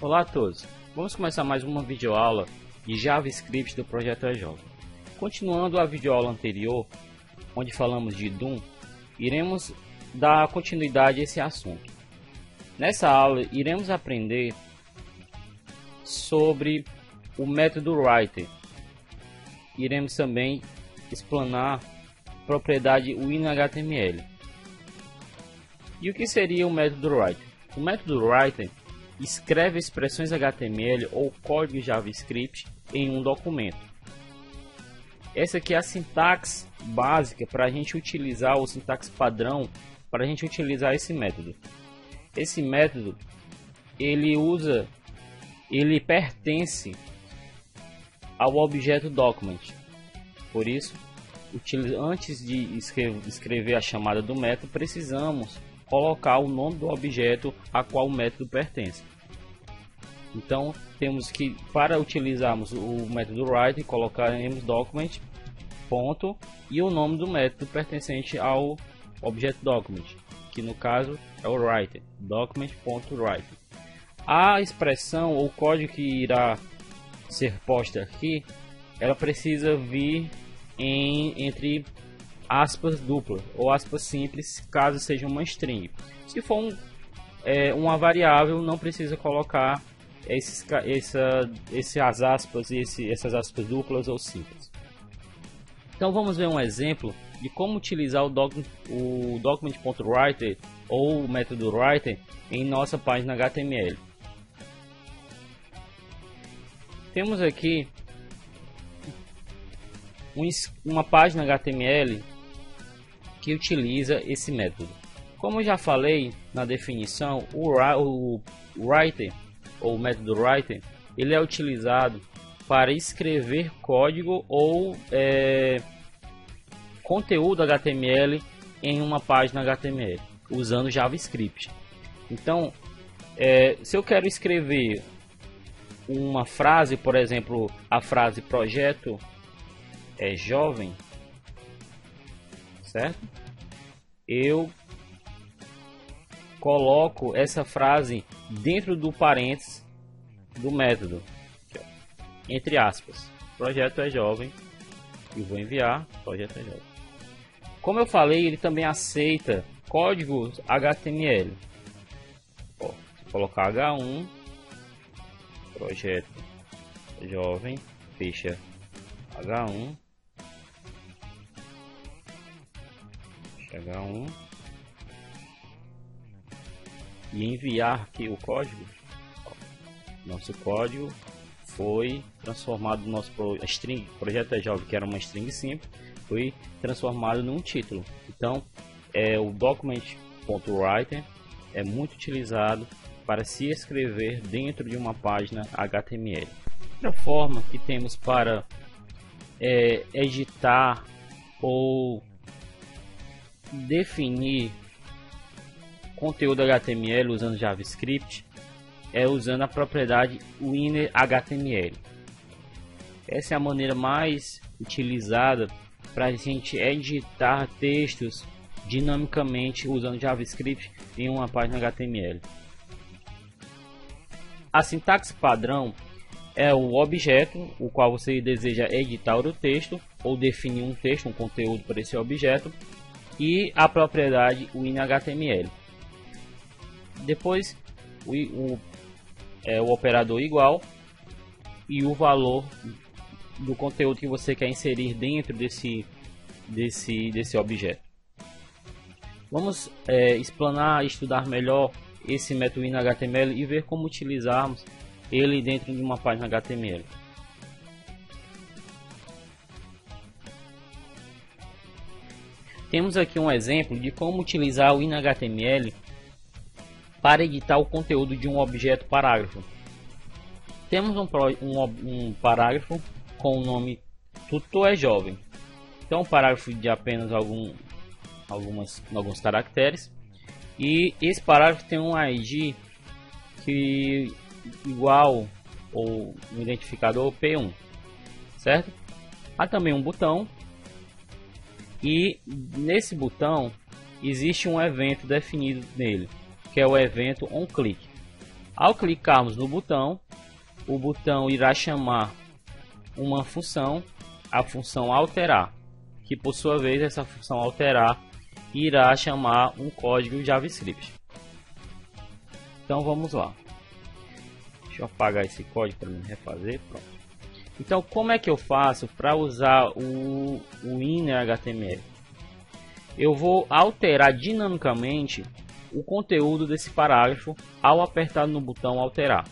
Olá a todos, vamos começar mais uma videoaula de JavaScript do Projeto eJovem. Continuando a videoaula anterior, onde falamos de Doom, iremos dar continuidade a esse assunto. Nessa aula iremos aprender sobre o método writer. Iremos também explanar a propriedade WinHTML. E o que seria o método writer? O método writer escreve expressões HTML ou código JavaScript em um documento. Essa aqui é a sintaxe básica para a gente utilizar, o sintaxe padrão para a gente utilizar esse método. Esse método ele pertence ao objeto document. Por isso, antes de escrever a chamada do método, precisamos colocar o nome do objeto a qual o método pertence. Então temos que, para utilizarmos o método writer, colocaremos document ponto e o nome do método pertencente ao objeto document, que no caso é o writer, document.writer. A expressão ou código que irá ser posta aqui, ela precisa vir entre aspas duplas ou aspas simples, caso seja uma string. Se for uma variável, não precisa colocar essas aspas duplas ou simples. Então vamos ver um exemplo de como utilizar o document.writer ou o método writer em nossa página HTML. Temos aqui uma página HTML que utiliza esse método. Como eu já falei na definição, o writer ou o método writer, ele é utilizado para escrever código ou conteúdo HTML em uma página HTML usando JavaScript. Então, se eu quero escrever uma frase, por exemplo, a frase projeto é jovem, certo? Eu coloco essa frase dentro do parênteses do método, entre aspas, projeto é jovem, e vou enviar projeto é jovem. Como eu falei, ele também aceita códigos HTML. Vou colocar H1 projeto jovem, fecha H1, H1 e enviar aqui o código. Nosso código foi transformado no nosso string, projeto é jovem, que era uma string simples, foi transformado num título. Então, o document.writer é muito utilizado para se escrever dentro de uma página HTML. Outra forma que temos para editar ou definir conteúdo HTML usando JavaScript é usando a propriedade WinHTML. Essa é a maneira mais utilizada para a gente editar textos dinamicamente usando JavaScript em uma página HTML. A sintaxe padrão é o objeto, o qual você deseja editar o texto ou definir um texto, um conteúdo para esse objeto, e a propriedade WinHTML. Depois o operador igual e o valor do conteúdo que você quer inserir dentro desse objeto. Vamos explanar e estudar melhor esse método WinHTML e ver como utilizarmos ele dentro de uma página HTML. Temos aqui um exemplo de como utilizar o WinHTML para editar o conteúdo de um objeto parágrafo. Temos um parágrafo com o nome Tutor é jovem. Então, um parágrafo de apenas alguns caracteres. E esse parágrafo tem um ID que igual ou um identificador P1, certo? Há também um botão E nesse botão existe um evento definido nele, que é o evento onClick. Ao clicarmos no botão, o botão irá chamar uma função, a função alterar, que por sua vez essa função alterar irá chamar um código JavaScript. Então vamos lá. Deixa eu apagar esse código para me refazer. Pronto. Então como é que eu faço para usar o inner HTML? Eu vou alterar dinamicamente o conteúdo desse parágrafo ao apertar no botão alterar.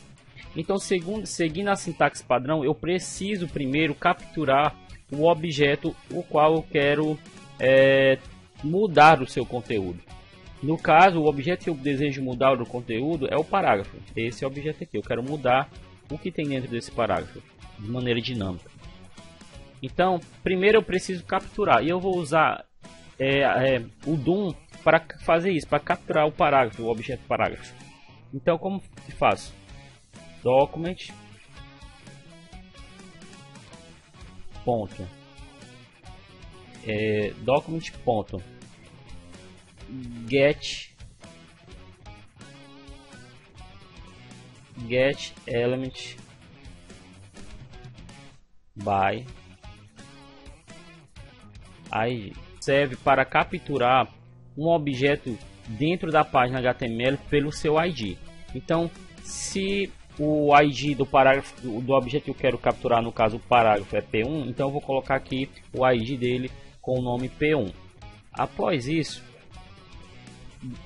Então, seguindo a sintaxe padrão, eu preciso primeiro capturar o objeto o qual eu quero mudar o seu conteúdo. No caso, o objeto que eu desejo mudar do conteúdo é o parágrafo. Esse é o objeto aqui. Eu quero mudar o que tem dentro desse parágrafo de maneira dinâmica. Então, primeiro eu preciso capturar. E eu vou usar o DOM para fazer isso, para capturar o parágrafo, o objeto parágrafo. Então, como que faço? Document ponto document ponto get element by id. Serve para capturar um objeto dentro da página HTML pelo seu ID. Então, se o ID do parágrafo do objeto que eu quero capturar, no caso o parágrafo é P1, então eu vou colocar aqui o ID dele com o nome P1. Após isso,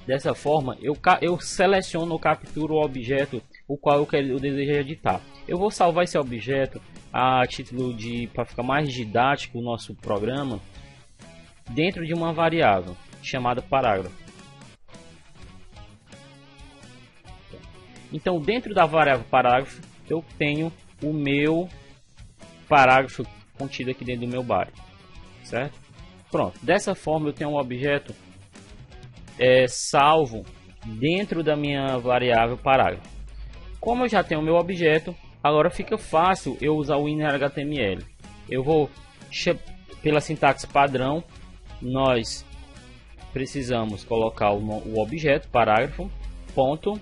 dessa forma eu seleciono ou capturo o objeto o qual eu desejo editar. Eu vou salvar esse objeto a título de, para ficar mais didático o nosso programa, dentro de uma variável chamada parágrafo. Então, dentro da variável parágrafo, eu tenho o meu parágrafo contido aqui dentro do meu body, certo? Pronto, dessa forma eu tenho um objeto salvo dentro da minha variável parágrafo. Como eu já tenho o meu objeto, agora fica fácil eu usar o inner HTML. Eu vou, pela sintaxe padrão, nós precisamos colocar o objeto parágrafo, ponto,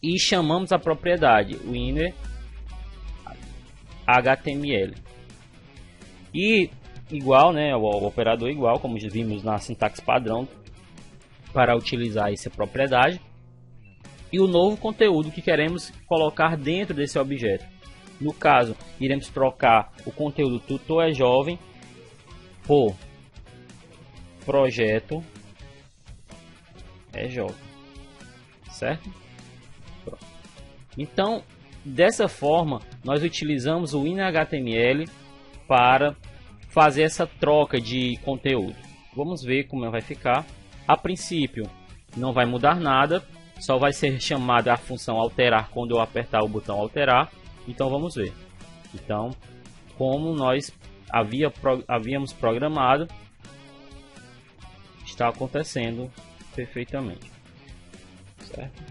e chamamos a propriedade, o inner HTML. E igual, né, o operador igual, como vimos na sintaxe padrão, para utilizar essa propriedade. E o novo conteúdo que queremos colocar dentro desse objeto. No caso, iremos trocar o conteúdo tutor é jovem por projeto é jovem, certo? Pronto. Então, dessa forma, nós utilizamos o inner HTML para fazer essa troca de conteúdo. Vamos ver como vai ficar. A princípio, não vai mudar nada, só vai ser chamada a função alterar quando eu apertar o botão alterar. Então vamos ver. Então, como nós havíamos programado, está acontecendo perfeitamente, certo?